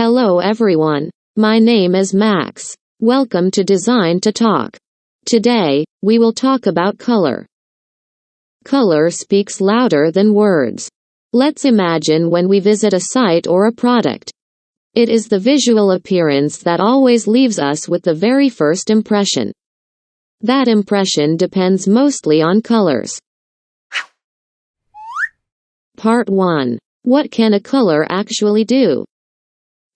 Hello everyone. My name is Max. Welcome to Design to Talk. Today, we will talk about color. Color speaks louder than words. Let's imagine when we visit a site or a product. It is the visual appearance that always leaves us with the very first impression. That impression depends mostly on colors. Part 1. What can a color actually do?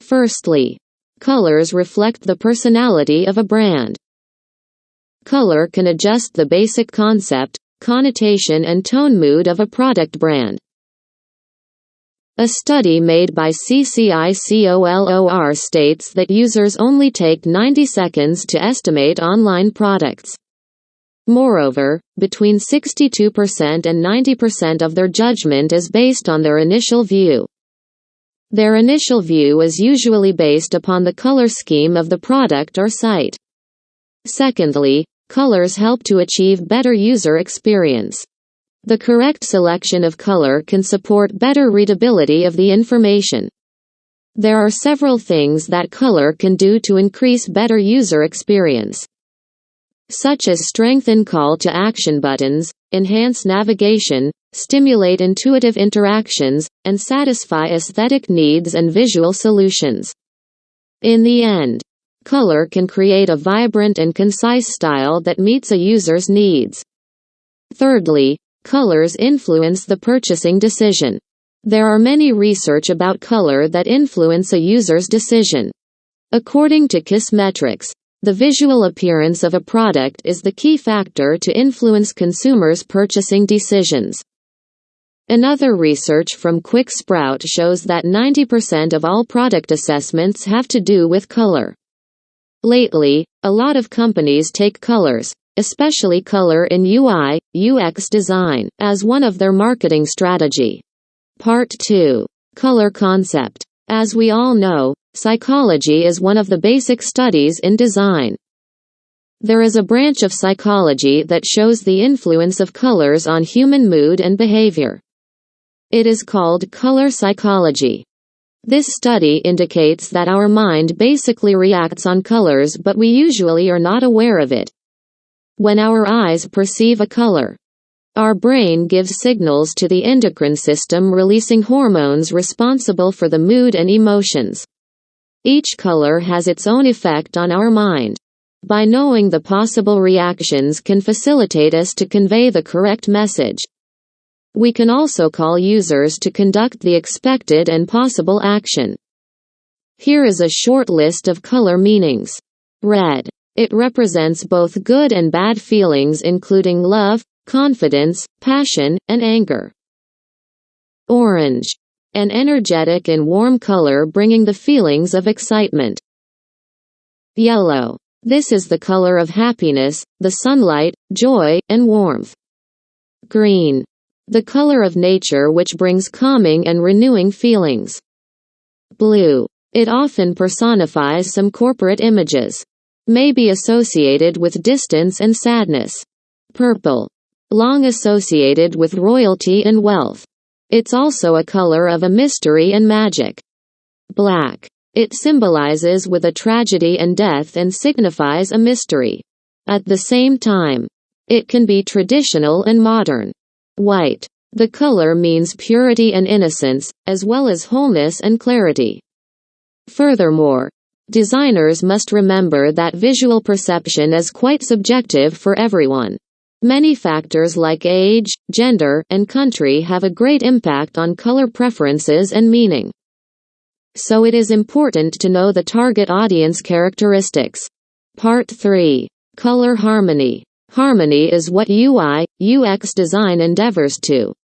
Firstly, colors reflect the personality of a brand. Color can adjust the basic concept, connotation and tone mood of a product brand. A study made by CCICOLOR states that users only take 90 seconds to estimate online products. Moreover, between 62% and 90% of their judgment is based on their initial view. Their initial view is usually based upon the color scheme of the product or site. Secondly, colors help to achieve better user experience. The correct selection of color can support better readability of the information. There are several things that color can do to increase better user experience, such as strengthen call-to-action buttons, enhance navigation, stimulate intuitive interactions, and satisfy aesthetic needs and visual solutions. In the end, color can create a vibrant and concise style that meets a user's needs. Thirdly, colors influence the purchasing decision. There are many research about color that influence a user's decision. According to Kissmetrics, the visual appearance of a product is the key factor to influence consumers' purchasing decisions. Another research from Quick Sprout shows that 90% of all product assessments have to do with color. Lately, a lot of companies take colors, especially color in UI, UX design, as one of their marketing strategy. Part 2. Color concept. As we all know, psychology is one of the basic studies in design. There is a branch of psychology that shows the influence of colors on human mood and behavior. It is called color psychology. This study indicates that our mind basically reacts on colors, but we usually are not aware of it. When our eyes perceive a color, our brain gives signals to the endocrine system, releasing hormones responsible for the mood and emotions. Each color has its own effect on our mind. By knowing the possible reactions can facilitate us to convey the correct message. We can also call users to conduct the expected and possible action. Here is a short list of color meanings. Red. It represents both good and bad feelings, including love, confidence, passion, and anger. Orange. An energetic and warm color bringing the feelings of excitement. Yellow. This is the color of happiness, the sunlight, joy, and warmth. Green. The color of nature which brings calming and renewing feelings. Blue. It often personifies some corporate images. May be associated with distance and sadness. Purple. Long associated with royalty and wealth. It's also a color of a mystery and magic. Black. It symbolizes with a tragedy and death and signifies a mystery. At the same time, it can be traditional and modern. White. The color means purity and innocence, as well as wholeness and clarity. Furthermore, designers must remember that visual perception is quite subjective for everyone. Many factors like age, gender, and country have a great impact on color preferences and meaning. So it is important to know the target audience characteristics. Part 3. Color harmony. Harmony is what UI, UX design endeavors to.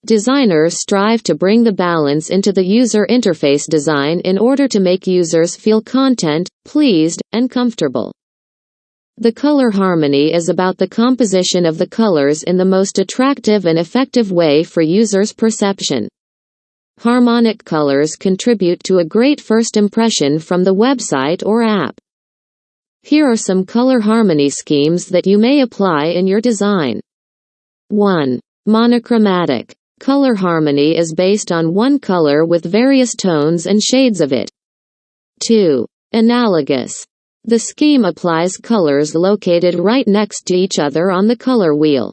Designers strive to bring the balance into the user interface design in order to make users feel content, pleased, and comfortable. The color harmony is about the composition of the colors in the most attractive and effective way for users' perception. Harmonic colors contribute to a great first impression from the website or app. Here are some color harmony schemes that you may apply in your design. 1. Monochromatic. Color harmony is based on one color with various tones and shades of it. 2. Analogous. The scheme applies colors located right next to each other on the color wheel.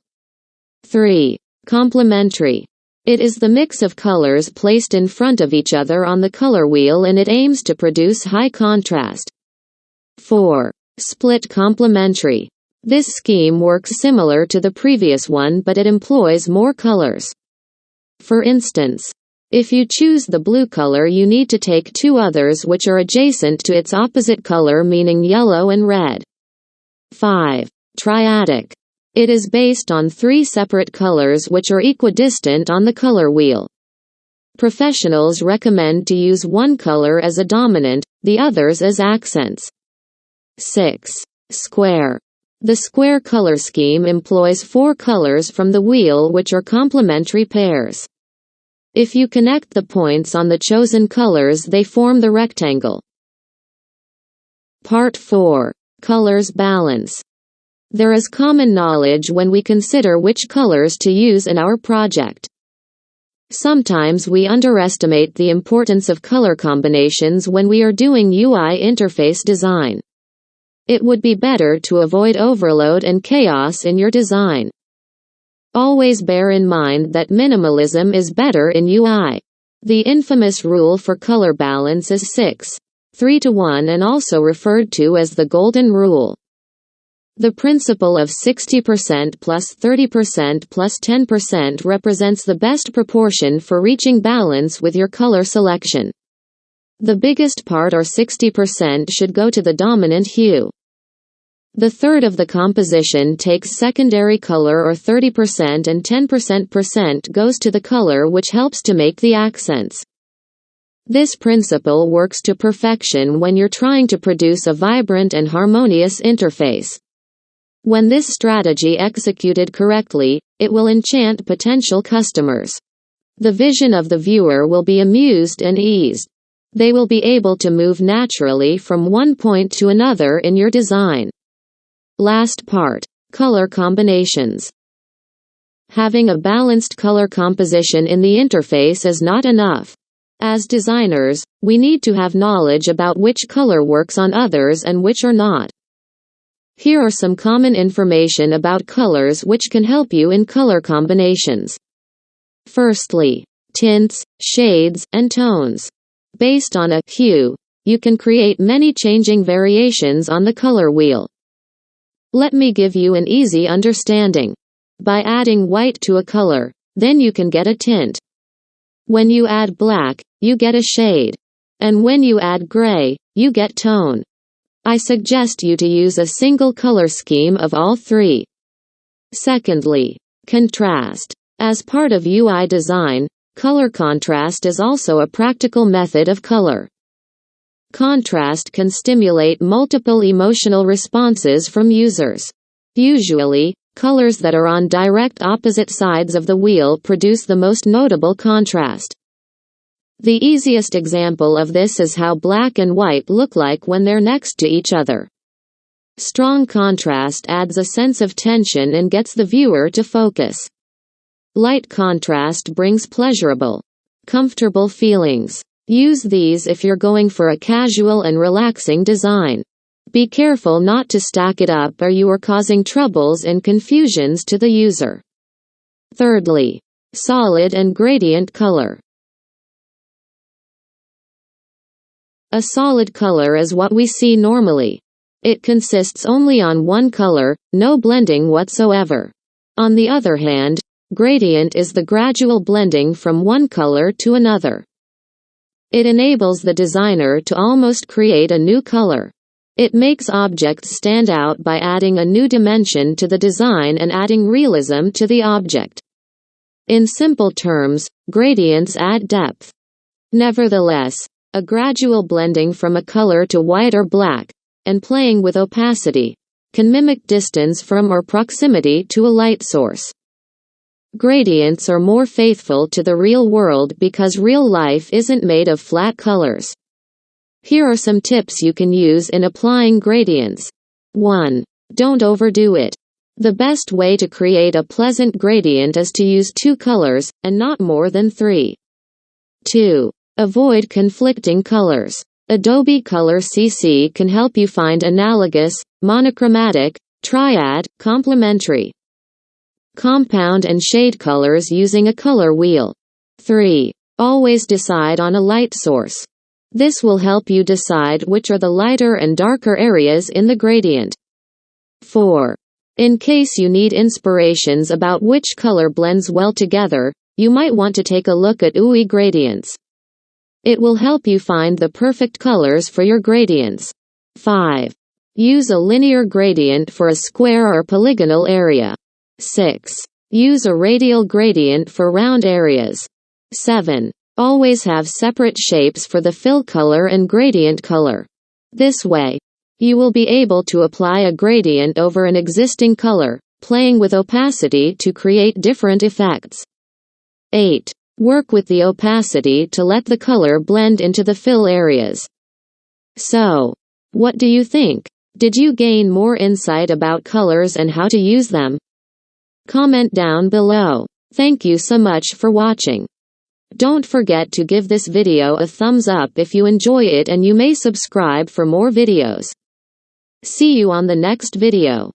3. Complementary. It is the mix of colors placed in front of each other on the color wheel, and it aims to produce high contrast. 4. Split complementary. This scheme works similar to the previous one, but it employs more colors. For instance, if you choose the blue color, you need to take two others which are adjacent to its opposite color, meaning yellow and red. 5. Triadic. It is based on three separate colors which are equidistant on the color wheel. Professionals recommend to use one color as a dominant, the others as accents. 6. Square. The square color scheme employs four colors from the wheel which are complementary pairs. If you connect the points on the chosen colors, they form the rectangle. Part 4. Colors balance. There is common knowledge when we consider which colors to use in our project. Sometimes we underestimate the importance of color combinations when we are doing UI interface design. It would be better to avoid overload and chaos in your design. Always bear in mind that minimalism is better in UI. The infamous rule for color balance is 6:3:1 and also referred to as the golden rule. The principle of 60% plus 30% plus 10% represents the best proportion for reaching balance with your color selection. The biggest part, or 60%, should go to the dominant hue. The third of the composition takes secondary color, or 30%, and 10% goes to the color which helps to make the accents. This principle works to perfection when you're trying to produce a vibrant and harmonious interface. When this strategy executed correctly, it will enchant potential customers. The vision of the viewer will be amused and eased. They will be able to move naturally from one point to another in your design. Last part. Color combinations. Having a balanced color composition in the interface is not enough. As designers, we need to have knowledge about which color works on others and which are not. Here are some common information about colors which can help you in color combinations. Firstly, tints, shades, and tones. Based on a hue, you can create many changing variations on the color wheel. Let me give you an easy understanding. By adding white to a color, then you can get a tint. When you add black, you get a shade. And when you add gray, you get tone. I suggest you to use a single color scheme of all three. Secondly, contrast. As part of UI design, color contrast is also a practical method of color. Contrast can stimulate multiple emotional responses from users. Usually, colors that are on direct opposite sides of the wheel produce the most notable contrast. The easiest example of this is how black and white look like when they're next to each other. Strong contrast adds a sense of tension and gets the viewer to focus. Light contrast brings pleasurable, comfortable feelings. Use these if you're going for a casual and relaxing design. Be careful not to stack it up, or you are causing troubles and confusions to the user. Thirdly, solid and gradient color. A solid color is what we see normally. It consists only on one color, no blending whatsoever. On the other hand, gradient is the gradual blending from one color to another. It enables the designer to almost create a new color. It makes objects stand out by adding a new dimension to the design and adding realism to the object. In simple terms, gradients add depth. Nevertheless, a gradual blending from a color to white or black, and playing with opacity, can mimic distance from or proximity to a light source. Gradients are more faithful to the real world because real life isn't made of flat colors. Here are some tips you can use in applying gradients. 1. Don't overdo it. The best way to create a pleasant gradient is to use two colors, and not more than 3. 2. Avoid conflicting colors. Adobe Color CC can help you find analogous, monochromatic, triad, complementary, compound and shade colors using a color wheel. 3. Always decide on a light source. This will help you decide which are the lighter and darker areas in the gradient. 4. In case you need inspirations about which color blends well together, you might want to take a look at UE gradients. It will help you find the perfect colors for your gradients. 5. Use a linear gradient for a square or polygonal area. 6. Use a radial gradient for round areas. 7. Always have separate shapes for the fill color and gradient color. This way, you will be able to apply a gradient over an existing color, playing with opacity to create different effects. 8. Work with the opacity to let the color blend into the fill areas. So, what do you think? Did you gain more insight about colors and how to use them? Comment down below. Thank you so much for watching. Don't forget to give this video a thumbs up if you enjoy it, and you may subscribe for more videos. See you on the next video.